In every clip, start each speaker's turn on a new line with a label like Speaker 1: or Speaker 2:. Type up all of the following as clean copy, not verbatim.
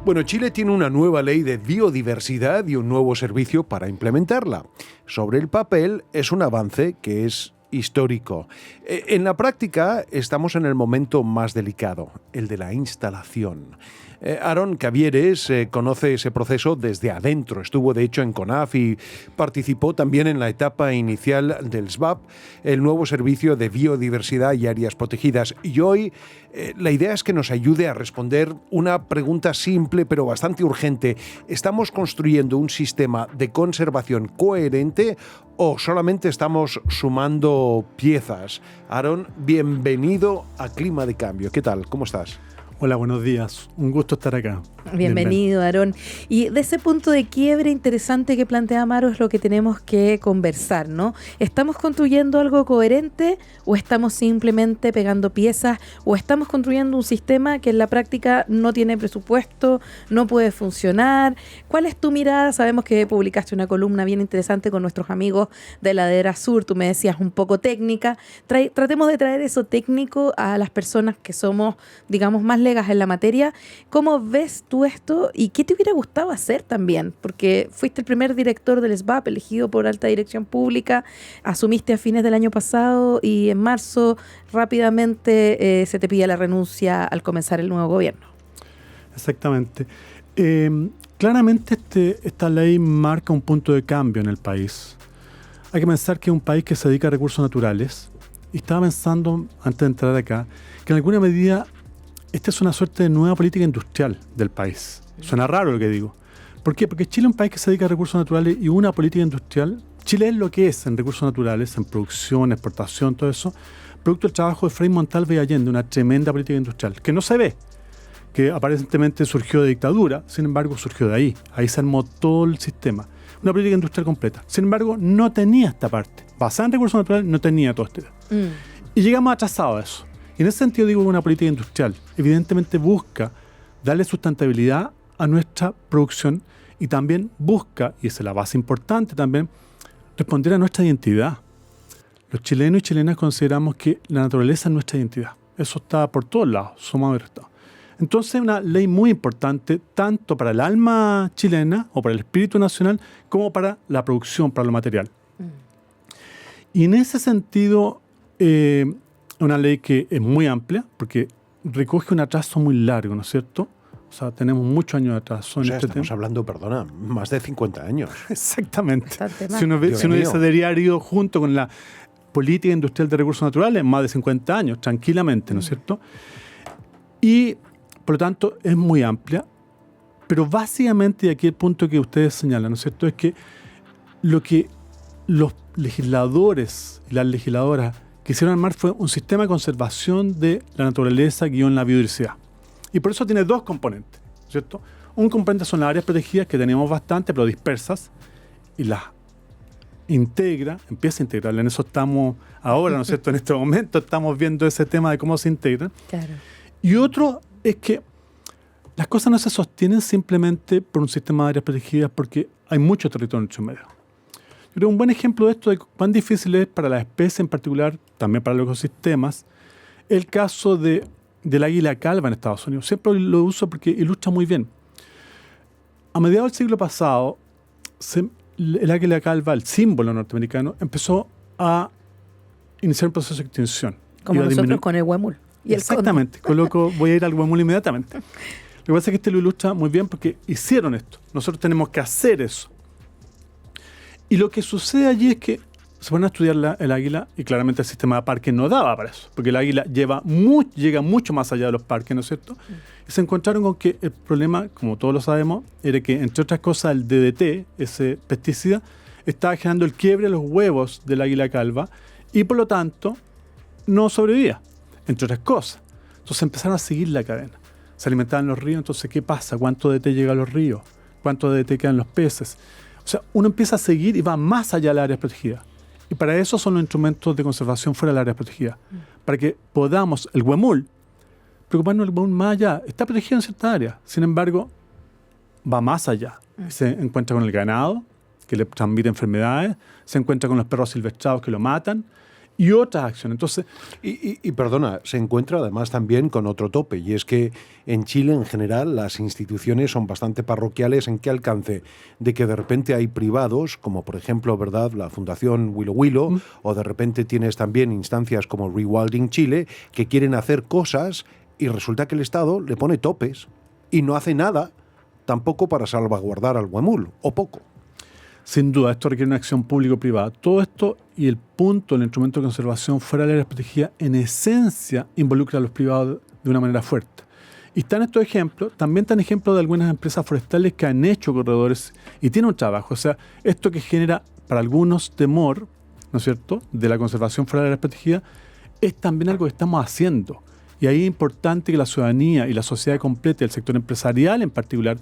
Speaker 1: Bueno, Chile tiene una nueva ley de biodiversidad y un nuevo servicio para implementarla. Sobre el papel es un avance que es histórico. En la práctica estamos en el momento más delicado, el de la instalación. Aaron Cavieres conoce ese proceso desde adentro. Estuvo de hecho en CONAF y participó también en la etapa inicial del SBAP, el nuevo servicio de biodiversidad y áreas protegidas. Y hoy la idea es que nos ayude a responder una pregunta simple pero bastante urgente. ¿Estamos construyendo un sistema de conservación coherente o solamente estamos sumando piezas? Aaron, bienvenido a Clima de Cambio. ¿Qué tal? ¿Cómo estás?
Speaker 2: Hola, buenos días. Un gusto estar acá.
Speaker 3: Bienvenido, Aaron. Y de ese punto de quiebre interesante que plantea Amaro es lo que tenemos que conversar, ¿no? ¿Estamos construyendo algo coherente o estamos simplemente pegando piezas o estamos construyendo un sistema que en la práctica no tiene presupuesto, no puede funcionar? ¿Cuál es tu mirada? Sabemos que publicaste una columna bien interesante con nuestros amigos de Ladera Sur. Tú me decías un poco técnica. Tratemos de traer eso técnico a las personas que somos, digamos, más legas en la materia. ¿Cómo ves tú esto y qué te hubiera gustado hacer también? Porque fuiste el primer director del SBAP elegido por Alta Dirección Pública, asumiste a fines del año pasado y en marzo rápidamente se te pide la renuncia al comenzar el nuevo gobierno.
Speaker 2: Exactamente. Claramente esta ley marca un punto de cambio en el país. Hay que pensar que es un país que se dedica a recursos naturales y estaba pensando, antes de entrar acá, que en alguna medida esta es una suerte de nueva política industrial del país. Suena raro lo que digo. ¿Por qué? Porque Chile es un país que se dedica a recursos naturales y una política industrial. Chile es lo que es en recursos naturales, en producción, exportación, todo eso, producto del trabajo de Frei Montalva y Allende, una tremenda política industrial, que no se ve, que aparentemente surgió de dictadura, sin embargo surgió de ahí. Ahí se armó todo el sistema. Una política industrial completa. Sin embargo, no tenía esta parte. Basada en recursos naturales, no tenía todo este. Y llegamos atrasados a eso. Y en ese sentido digo que una política industrial evidentemente busca darle sustentabilidad a nuestra producción y también busca, y esa es la base importante también, responder a nuestra identidad. Los chilenos y chilenas consideramos que la naturaleza es nuestra identidad. Eso está por todos lados, somos abiertos. Entonces es una ley muy importante tanto para el alma chilena o para el espíritu nacional como para la producción, para lo material. Y en ese sentido, una ley que es muy amplia porque recoge un atraso muy largo, ¿no es cierto? O sea, tenemos muchos años de atraso.
Speaker 1: O sea, estamos hablando, perdona, más de 50 años.
Speaker 2: Exactamente. Si uno hubiese diario junto con la política industrial de recursos naturales, más de 50 años, tranquilamente, ¿no es cierto? Y, por lo tanto, es muy amplia. Pero básicamente, y aquí el punto que ustedes señalan, ¿no es cierto?, es que lo que los legisladores y las legisladoras quisieron armar fue un sistema de conservación de la naturaleza guión la biodiversidad. Y por eso tiene dos componentes, ¿cierto? Un componente son las áreas protegidas, que tenemos bastante, pero dispersas, y las empieza a integrar. En eso estamos ahora, ¿no es cierto? En este momento estamos viendo ese tema de cómo se integran.
Speaker 3: Claro.
Speaker 2: Y otro es que las cosas no se sostienen simplemente por un sistema de áreas protegidas porque hay mucho territorio en nuestro medio. Yo creo que un buen ejemplo de esto, de cuán difícil es para las especies en particular, también para los ecosistemas, el caso del águila calva en Estados Unidos. Siempre lo uso porque ilustra muy bien. A mediados del siglo pasado, el águila calva, el símbolo norteamericano, empezó a iniciar un proceso de extinción.
Speaker 3: Como nosotros con el huemul.
Speaker 2: Exactamente. Voy a ir al huemul inmediatamente. Lo que pasa es que este lo ilustra muy bien porque hicieron esto. Nosotros tenemos que hacer eso. Y lo que sucede allí es que se van a estudiar el águila y claramente el sistema de parques no daba para eso, porque el águila llega mucho más allá de los parques, ¿no es cierto? Y se encontraron con que el problema, como todos lo sabemos, era que, entre otras cosas, el DDT, ese pesticida, estaba generando el quiebre de los huevos del águila calva y, por lo tanto, no sobrevivía, entre otras cosas. Entonces empezaron a seguir la cadena. Se alimentaban los ríos, entonces, ¿qué pasa? ¿Cuánto DDT llega a los ríos? ¿Cuánto DDT quedan los peces? O sea, uno empieza a seguir y va más allá de las áreas protegidas. Y para eso son los instrumentos de conservación fuera de las áreas protegidas. Para que podamos, el huemul, preocuparnos del huemul más allá. Está protegido en ciertas áreas. Sin embargo, va más allá. Se encuentra con el ganado, que le transmite enfermedades. Se encuentra con los perros silvestrados que lo matan. y otras acciones. Entonces,
Speaker 1: Y perdona, se encuentra además también con otro tope, y es que en Chile en general las instituciones son bastante parroquiales. ¿En qué alcance? De que de repente hay privados, como por ejemplo, ¿verdad?, la Fundación Willow Willow, o de repente tienes también instancias como Rewilding Chile, que quieren hacer cosas y resulta que el Estado le pone topes y no hace nada tampoco para salvaguardar al huemul, o poco.
Speaker 2: sin duda, esto requiere una acción público-privada. Todo esto y el punto del instrumento de conservación fuera del área protegida, en esencia, involucra a los privados de una manera fuerte. Y están estos ejemplos, también están ejemplos de algunas empresas forestales que han hecho corredores y tienen un trabajo. O sea, esto que genera para algunos temor, ¿no es cierto?, de la conservación fuera del área protegida, es también algo que estamos haciendo. Y ahí es importante que la ciudadanía y la sociedad completa, el sector empresarial en particular,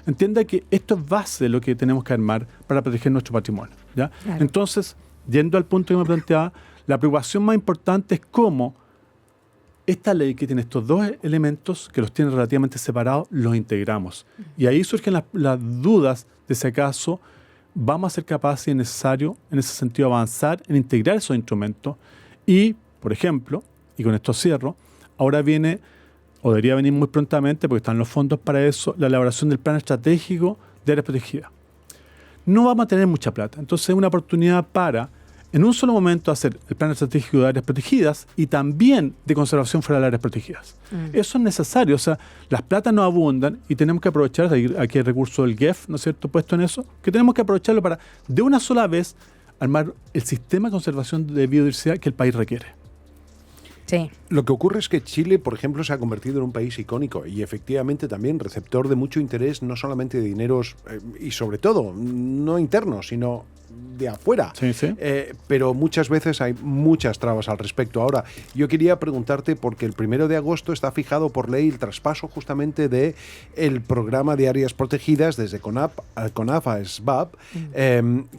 Speaker 2: entienda que esto es base de lo que tenemos que armar para proteger nuestro patrimonio, ¿ya?
Speaker 3: Claro.
Speaker 2: Entonces, yendo al punto que me planteaba, la preocupación más importante es cómo esta ley que tiene estos dos elementos, que los tiene relativamente separados, los integramos. Y ahí surgen las dudas de si acaso vamos a ser capaces y es necesario, en ese sentido, avanzar en integrar esos instrumentos. Y, por ejemplo, y con esto cierro, ahora viene, o debería venir muy prontamente, porque están los fondos para eso, la elaboración del plan estratégico de áreas protegidas. No vamos a tener mucha plata, entonces es una oportunidad para, en un solo momento, hacer el plan estratégico de áreas protegidas y también de conservación fuera de áreas protegidas. Eso es necesario, o sea, las platas no abundan y tenemos que aprovechar, aquí el recurso del GEF, ¿no es cierto?, puesto en eso, que tenemos que aprovecharlo para, de una sola vez, armar el sistema de conservación de biodiversidad que el país requiere.
Speaker 3: Sí.
Speaker 1: Lo que ocurre es que Chile, por ejemplo, se ha convertido en un país icónico y efectivamente también receptor de mucho interés, no solamente de dineros y sobre todo, no internos, sino de afuera.
Speaker 2: Sí, sí.
Speaker 1: Pero muchas veces hay muchas trabas al respecto. Ahora, yo quería preguntarte, porque el 1 de agosto está fijado por ley el traspaso justamente de el programa de áreas protegidas desde CONAF a SBAP,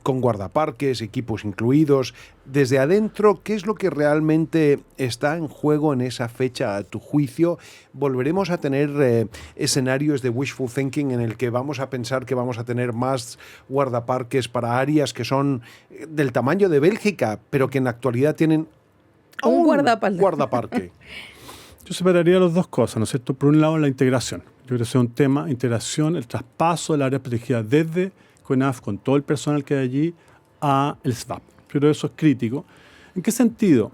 Speaker 1: con guardaparques, equipos incluidos. Desde adentro, ¿qué es lo que realmente está en juego en esa fecha, a tu juicio? ¿Volveremos a tener escenarios de wishful thinking en el que vamos a pensar que vamos a tener más guardaparques para áreas que son del tamaño de Bélgica, pero que en la actualidad tienen
Speaker 3: Un guardaparque?
Speaker 2: Yo separaría las dos cosas, ¿no es cierto? Por un lado, la integración. Yo creo que sea un tema, integración, el traspaso de la área protegida desde CONAF, con todo el personal que hay allí, a el SBAP. Pero eso es crítico. ¿En qué sentido?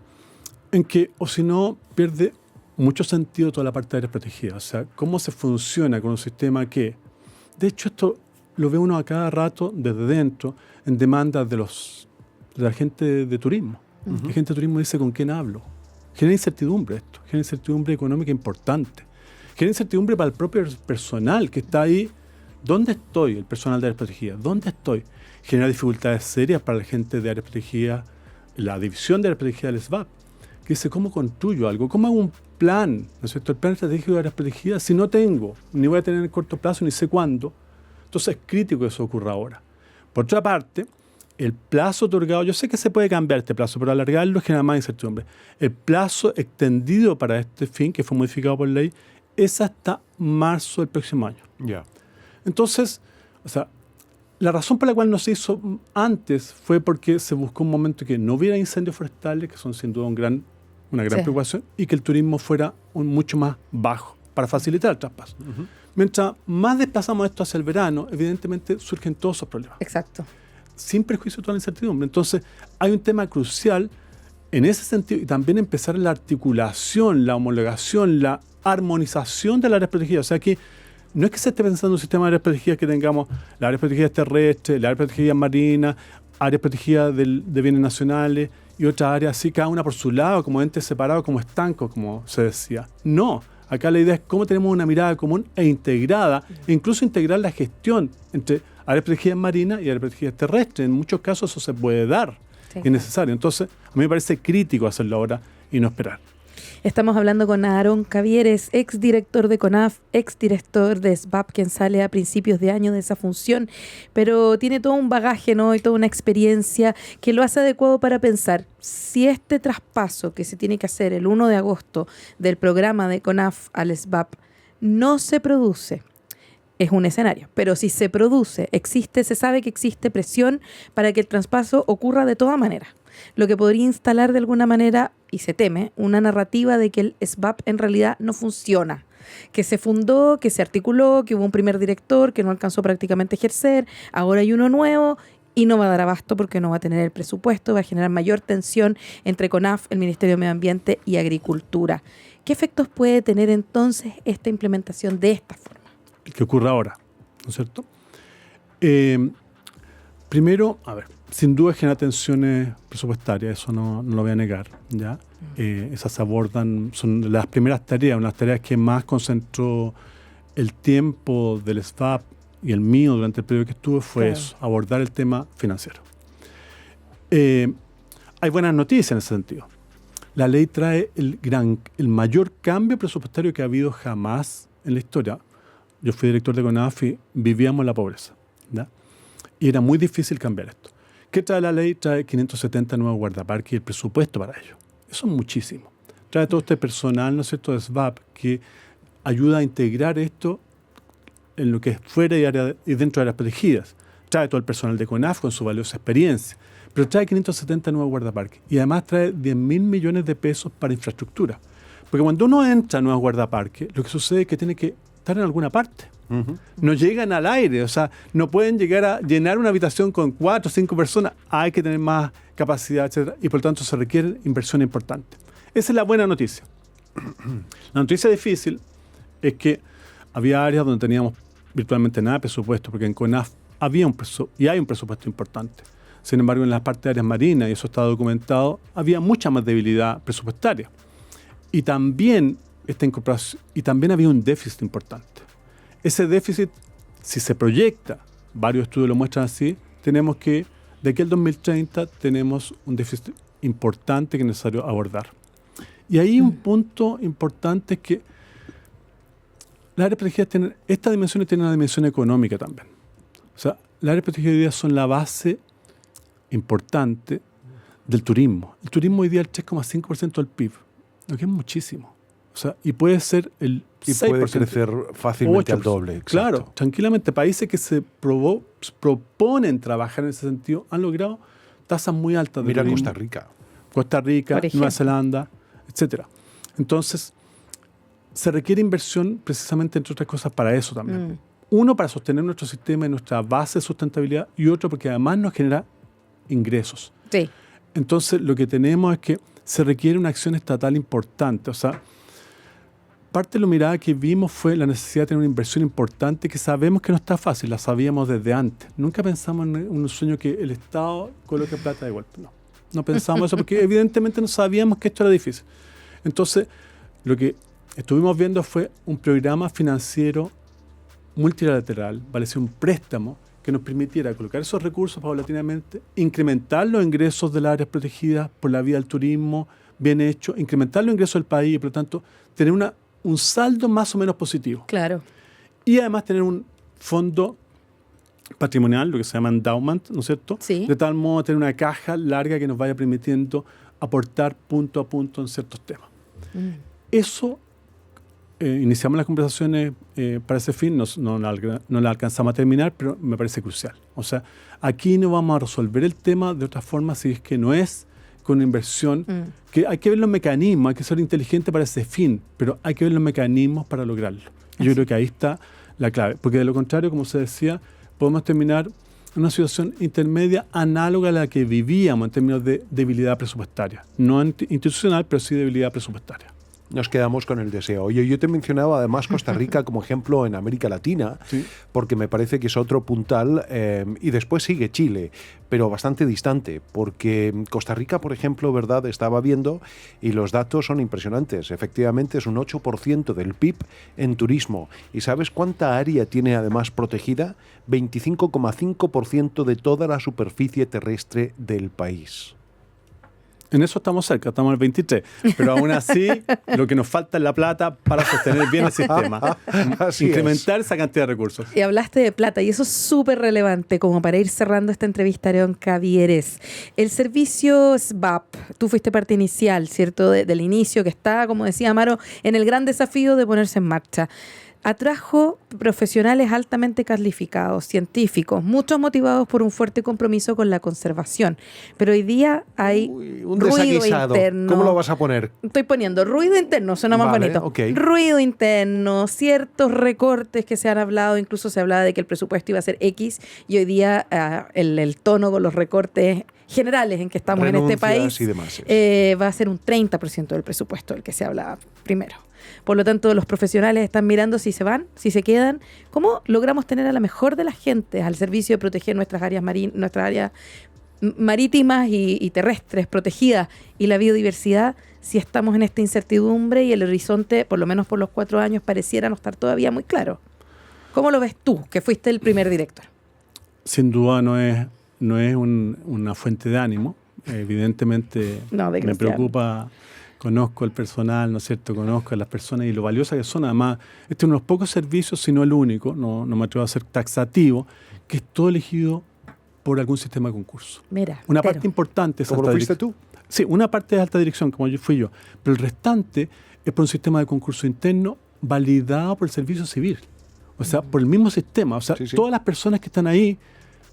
Speaker 2: En que, o si no, pierde mucho sentido toda la parte de áreas protegidas. O sea, cómo se funciona con un sistema que... De hecho, esto lo ve uno a cada rato desde dentro, en demandas de la gente de turismo. La gente de turismo dice, ¿con quién hablo? Genera incertidumbre esto, genera incertidumbre económica importante. Genera incertidumbre para el propio personal que está ahí. ¿Dónde estoy? El personal de áreas protegidas. ¿Dónde estoy? Genera dificultades serias para la gente de áreas protegidas, la división de áreas protegidas del SBAP, que dice, ¿cómo construyo algo? ¿Cómo hago un plan? ¿No es cierto? El plan estratégico de áreas protegidas, si no tengo, ni voy a tener en el corto plazo, ni sé cuándo. Entonces es crítico que eso ocurra ahora. Por otra parte, el plazo otorgado, yo sé que se puede cambiar este plazo, pero alargarlo genera más incertidumbre. El plazo extendido para este fin, que fue modificado por ley, es hasta marzo del próximo año.
Speaker 1: Ya.
Speaker 2: Entonces, o sea, la razón por la cual no se hizo antes fue porque se buscó un momento que no hubiera incendios forestales, que son sin duda una gran preocupación, y que el turismo fuera mucho más bajo para facilitar el traspaso. Mientras más desplazamos esto hacia el verano, evidentemente surgen todos esos problemas.
Speaker 3: Exacto.
Speaker 2: Sin perjuicio de toda la incertidumbre. Entonces, hay un tema crucial en ese sentido y también empezar la articulación, la homologación, la armonización de las áreas protegidas. O sea, que no es que se esté pensando en un sistema de áreas protegidas que tengamos las áreas protegidas terrestres, las áreas protegidas marinas, áreas protegidas de bienes nacionales y otras áreas así, cada una por su lado, como entes separados, como estancos, como se decía. No, acá la idea es cómo tenemos una mirada común e integrada, e incluso integrar la gestión entre áreas protegidas marinas y áreas protegidas terrestres. En muchos casos eso se puede dar,
Speaker 3: Sí.
Speaker 2: es necesario. Entonces, a mí me parece crítico hacerlo ahora y no esperar.
Speaker 3: Estamos hablando con Aarón Cavieres, exdirector de CONAF, exdirector de SBAP, quien sale a principios de año de esa función, pero tiene todo un bagaje, ¿no?, y toda una experiencia que lo hace adecuado para pensar si este traspaso que se tiene que hacer el 1 de agosto del programa de CONAF al SBAP no se produce. es un escenario. Pero si se produce, se sabe que existe presión para que el traspaso ocurra de todas maneras. Lo que podría instalar de alguna manera, y se teme, una narrativa de que el SVAP en realidad no funciona. Que se fundó, que se articuló, que hubo un primer director que no alcanzó prácticamente a ejercer, ahora hay uno nuevo y no va a dar abasto porque no va a tener el presupuesto, va a generar mayor tensión entre CONAF, el Ministerio de Medio Ambiente y Agricultura. ¿Qué efectos puede tener entonces esta implementación de esta forma?
Speaker 2: El que ocurre ahora, ¿no es cierto? Primero, sin duda genera tensiones presupuestarias, eso no lo voy a negar, ¿ya? Esas se abordan, son las primeras tareas, unas tareas que más concentró el tiempo del SVAP y el mío durante el periodo que estuve fue eso, abordar el tema financiero. Hay buenas noticias en ese sentido. La ley trae el mayor cambio presupuestario que ha habido jamás en la historia. Yo fui director de CONAF y vivíamos la pobreza, ¿ya? Y era muy difícil cambiar esto. ¿Qué trae la ley? Trae 570 nuevos guardaparques y el presupuesto para ello. Eso es muchísimo. Trae todo este personal, ¿no es cierto?, de SVAP, que ayuda a integrar esto en lo que es fuera y dentro de áreas protegidas. Trae todo el personal de CONAF con su valiosa experiencia. Pero trae 570 nuevos guardaparques. Y además trae 10.000 millones de pesos para infraestructura. Porque cuando uno entra a nuevos guardaparques, lo que sucede es que tiene que estar en alguna parte. No llegan al aire, o sea, no pueden llegar a llenar una habitación con 4 o 5 personas, hay que tener más capacidad, etcétera, y por lo tanto se requiere inversión importante. Esa es la buena noticia. La noticia difícil es que había áreas donde teníamos virtualmente nada de presupuesto, porque en CONAF había y hay un presupuesto importante. Sin embargo, en la parte de áreas marinas, y eso está documentado, había mucha más debilidad presupuestaria. Y también había un déficit importante. Ese déficit, si se proyecta, varios estudios lo muestran así, tenemos que, de aquí al 2030, tenemos un déficit importante que es necesario abordar. Y ahí un punto importante es que las áreas protegidas esta dimensión tiene una dimensión económica también. O sea, las áreas protegidas hoy día son la base importante del turismo. El turismo hoy día es el 3,5% del PIB, lo que es muchísimo. O sea, y puede ser el 6%.
Speaker 1: Y puede crecer fácilmente 8%. Al doble. Exacto.
Speaker 2: Claro, tranquilamente. Países que se proponen trabajar en ese sentido han logrado tasas muy altas de
Speaker 1: Mira
Speaker 2: turismo. Costa Rica, Nueva Zelanda, etc. Entonces, se requiere inversión precisamente, entre otras cosas, para eso también. Uno, para sostener nuestro sistema y nuestra base de sustentabilidad, y otro, porque además nos genera ingresos.
Speaker 3: Sí.
Speaker 2: Entonces, lo que tenemos es que se requiere una acción estatal importante. O sea, parte de la mirada que vimos fue la necesidad de tener una inversión importante que sabemos que no está fácil, la sabíamos desde antes. Nunca pensamos en un sueño que el Estado coloque plata de golpe. No pensamos eso porque evidentemente no sabíamos que esto era difícil. Entonces, lo que estuvimos viendo fue un programa financiero multilateral, vale decir, un préstamo que nos permitiera colocar esos recursos paulatinamente, incrementar los ingresos de las áreas protegidas por la vía del turismo bien hecho, incrementar los ingresos del país y, por lo tanto, tener un saldo más o menos positivo.
Speaker 3: Claro.
Speaker 2: Y además tener un fondo patrimonial, lo que se llama endowment, ¿no es cierto?
Speaker 3: Sí.
Speaker 2: De tal modo tener una caja larga que nos vaya permitiendo aportar punto a punto en ciertos temas. Eso, iniciamos las conversaciones para ese fin, no la alcanzamos a terminar, pero me parece crucial. O sea, aquí no vamos a resolver el tema de otra forma si es que no es con una inversión, que hay que ver los mecanismos, hay que ser inteligente para ese fin, pero hay que ver los mecanismos para lograrlo. Y yo creo que ahí está la clave, porque de lo contrario, como se decía, podemos terminar en una situación intermedia análoga a la que vivíamos en términos de debilidad presupuestaria. No institucional, pero sí debilidad presupuestaria.
Speaker 1: Nos quedamos con el deseo. Oye, yo te mencionaba además Costa Rica como ejemplo en América Latina,
Speaker 2: sí,
Speaker 1: porque me parece que es otro puntal, y después sigue Chile, pero bastante distante, porque Costa Rica, por ejemplo, ¿verdad? Estaba viendo y los datos son impresionantes. Efectivamente es un 8% del PIB en turismo. ¿Y sabes cuánta área tiene además protegida? 25,5% de toda la superficie terrestre del país.
Speaker 2: En eso estamos cerca, estamos en el 23. Pero aún así, lo que nos falta es la plata para sostener bien el sistema. Incrementar esa cantidad de recursos.
Speaker 3: Y hablaste de plata, y eso es súper relevante, como para ir cerrando esta entrevista, Aarón Cavieres. El servicio SVAP, tú fuiste parte inicial, ¿cierto? Del inicio, que está, como decía Amaro, en el gran desafío de ponerse en marcha. atrajo profesionales altamente calificados, científicos, muchos motivados por un fuerte compromiso con la conservación. Pero hoy día hay
Speaker 1: Un
Speaker 3: ruido
Speaker 1: desaguisado.
Speaker 3: interno.
Speaker 1: ¿Cómo lo vas a poner?
Speaker 3: Estoy poniendo ruido interno, suena más
Speaker 1: Vale,
Speaker 3: bonito.
Speaker 1: ok.
Speaker 3: Ruido interno, ciertos recortes que se han hablado, incluso se hablaba de que el presupuesto iba a ser X y hoy día el tono con los recortes generales en que estamos en este
Speaker 1: Renuncias
Speaker 3: país
Speaker 1: y demás.
Speaker 3: va a ser un 30% del presupuesto del que se hablaba primero. Por lo tanto, los profesionales están mirando si se van, si se quedan, cómo logramos tener a la mejor de las gentes al servicio de proteger nuestras áreas marítimas y terrestres protegidas y la biodiversidad, si estamos en esta incertidumbre y el horizonte, por lo menos por los 4 años, pareciera no estar todavía muy claro. ¿Cómo lo ves tú, que fuiste el primer director?
Speaker 2: Sin duda no es una fuente de ánimo. Evidentemente
Speaker 3: No,
Speaker 2: me preocupa, conozco el personal, ¿no es cierto? Conozco a las personas y lo valiosas que son. Además, este es uno de los pocos servicios, si no el único, no me atrevo a ser taxativo, que es todo elegido por algún sistema de concurso.
Speaker 3: Mira,
Speaker 2: Una parte importante es
Speaker 1: ¿Cómo lo
Speaker 2: alta
Speaker 1: fuiste
Speaker 2: dirección.
Speaker 1: tú?
Speaker 2: Sí, una parte es alta dirección, como fui yo, pero el restante es por un sistema de concurso interno validado por el servicio civil. O sea, por el mismo sistema. O sea,
Speaker 1: Sí, sí.
Speaker 2: todas las personas que están ahí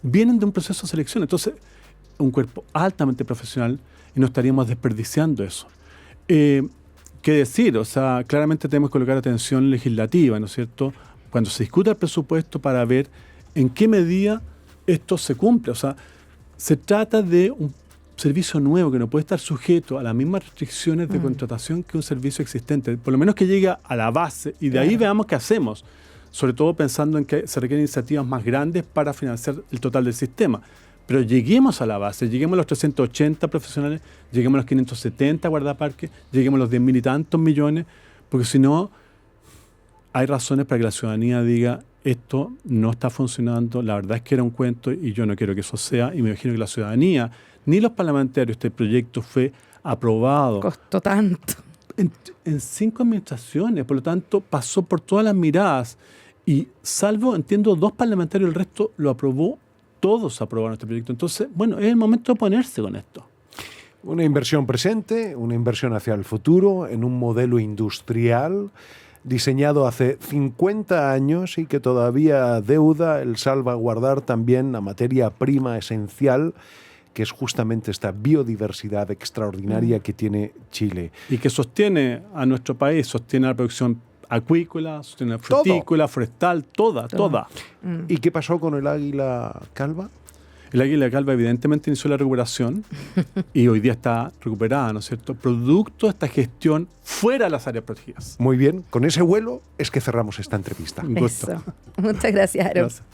Speaker 2: vienen de un proceso de selección. Entonces, un cuerpo altamente profesional y no estaríamos desperdiciando eso. ¿Qué decir? O sea, claramente tenemos que colocar atención legislativa, ¿no es cierto? Cuando se discuta el presupuesto para ver en qué medida esto se cumple. O sea, se trata de un servicio nuevo que no puede estar sujeto a las mismas restricciones de contratación que un servicio existente. Por lo menos que llegue a la base y de ahí veamos qué hacemos. Sobre todo pensando en que se requieren iniciativas más grandes para financiar el total del sistema. Pero lleguemos a la base, lleguemos a los 380 profesionales, lleguemos a los 570 guardaparques, lleguemos a los 10.000 y tantos millones, porque si no, hay razones para que la ciudadanía diga esto no está funcionando, la verdad es que era un cuento y yo no quiero que eso sea, y me imagino que la ciudadanía, ni los parlamentarios, este proyecto fue aprobado
Speaker 3: costó tanto.
Speaker 2: en 5 administraciones, por lo tanto pasó por todas las miradas y salvo, entiendo, 2 parlamentarios, el resto lo aprobó, todos aprobaron este proyecto. Entonces, bueno, es el momento de ponerse con esto.
Speaker 1: Una inversión presente, una inversión hacia el futuro, en un modelo industrial diseñado hace 50 años y que todavía deuda el salvaguardar también la materia prima esencial, que es justamente esta biodiversidad extraordinaria que tiene Chile.
Speaker 2: Y que sostiene a nuestro país, sostiene la producción acuícola, sostiene la frutícola, forestal, toda.
Speaker 1: ¿Y qué pasó con el águila calva?
Speaker 2: El águila calva evidentemente inició la recuperación y hoy día está recuperada, ¿no es cierto? Producto de esta gestión fuera de las áreas protegidas.
Speaker 1: Muy bien, con ese vuelo es que cerramos esta entrevista.
Speaker 2: Un gusto.
Speaker 3: Eso. Muchas gracias, Aaron.
Speaker 2: Gracias.